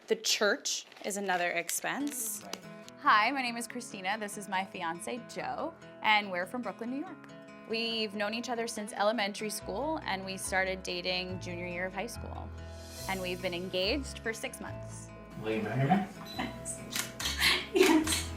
The church is another expense. Right. Hi, my name is Christina. This is my fiance, Joe, and we're from Brooklyn, New York. We've known each other since elementary school, and we started dating junior year of high school. And we've been engaged for 6 months. Will you marry me? Yes.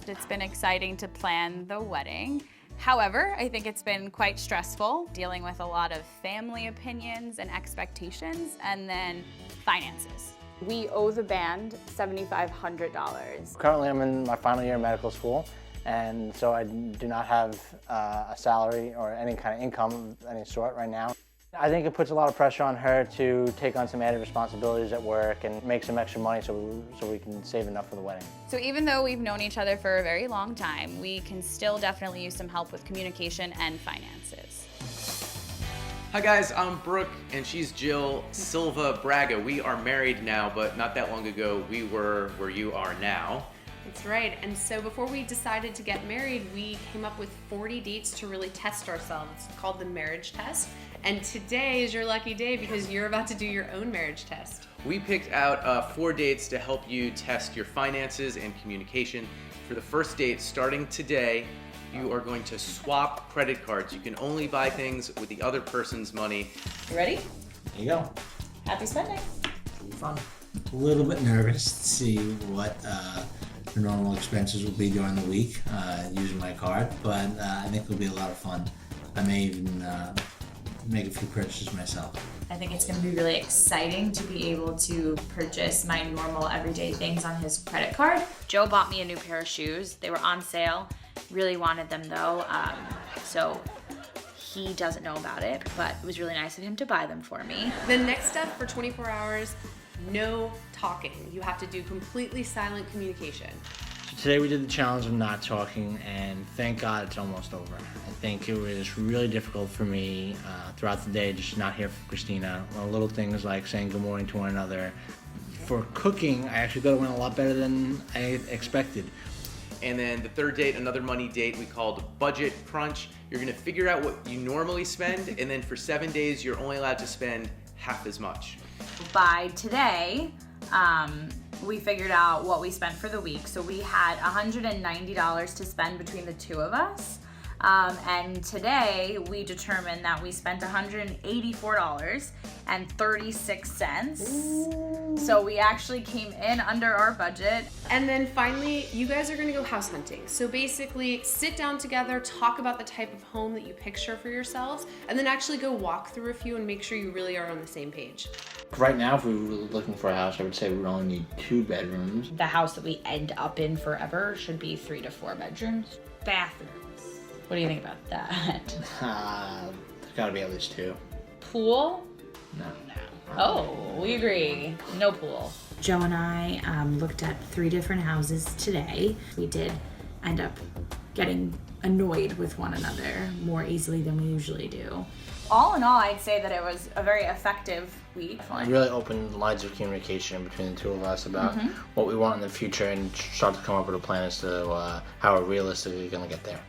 It's been exciting to plan the wedding. However, I think it's been quite stressful dealing with a lot of family opinions and expectations, and then finances. We owe the band $7,500. Currently, I'm in my final year of medical school, and so I do not have a salary or any kind of income of any sort right now. I think it puts a lot of pressure on her to take on some added responsibilities at work and make some extra money so we can save enough for the wedding. So even though we've known each other for a very long time, we can still definitely use some help with communication and finances. Hi guys, I'm Brooke and she's Jill Silva Braga. We are married now, but not that long ago we were where you are now. That's right. And so before we decided to get married, we came up with 40 dates to really test ourselves. It's called the marriage test. And today is your lucky day because you're about to do your own marriage test. We picked out 4 dates to help you test your finances and communication. For the first date, starting today, you are going to swap credit cards. You can only buy things with the other person's money. You ready? There you go. Happy spending. It'll be fun. A little bit nervous to see what the normal expenses will be during the week using my card, but I think it'll be a lot of fun. I may even make a few purchases myself. I think it's going to be really exciting to be able to purchase my normal everyday things on his credit card. Joe bought me a new pair of shoes. They were on sale. Really wanted them though, so he doesn't know about it, but it was really nice of him to buy them for me. The next step for 24 hours, no talking. You have to do completely silent communication. So today we did the challenge of not talking, and thank God it's almost over. I think it was really difficult for me throughout the day just not hear from Christina. Little things like saying good morning to one another. For cooking, I actually thought it went a lot better than I expected. And then the third date, another money date we called Budget Crunch. You're gonna figure out what you normally spend, and then for 7 days, you're only allowed to spend half as much. By today, we figured out what we spent for the week. So we had $190 to spend between the two of us. And today we determined that we spent $184.36. So we actually came in under our budget. And then finally, you guys are gonna go house hunting. So basically, sit down together, talk about the type of home that you picture for yourselves, and then actually go walk through a few and make sure you really are on the same page. Right now, if we were looking for a house, I would say we would only need 2 bedrooms. The house that we end up in forever should be 3 to 4 bedrooms. Bathrooms. What do you think about that? There's gotta be at least 2. Pool? No. Oh, we agree. No pool. Joe and I looked at 3 different houses today. We did end up getting annoyed with one another more easily than we usually do. All in all, I'd say that it was a very effective week. It really opened lines of communication between the two of us about what we want in the future and start to come up with a plan as to how we're realistically going to get there.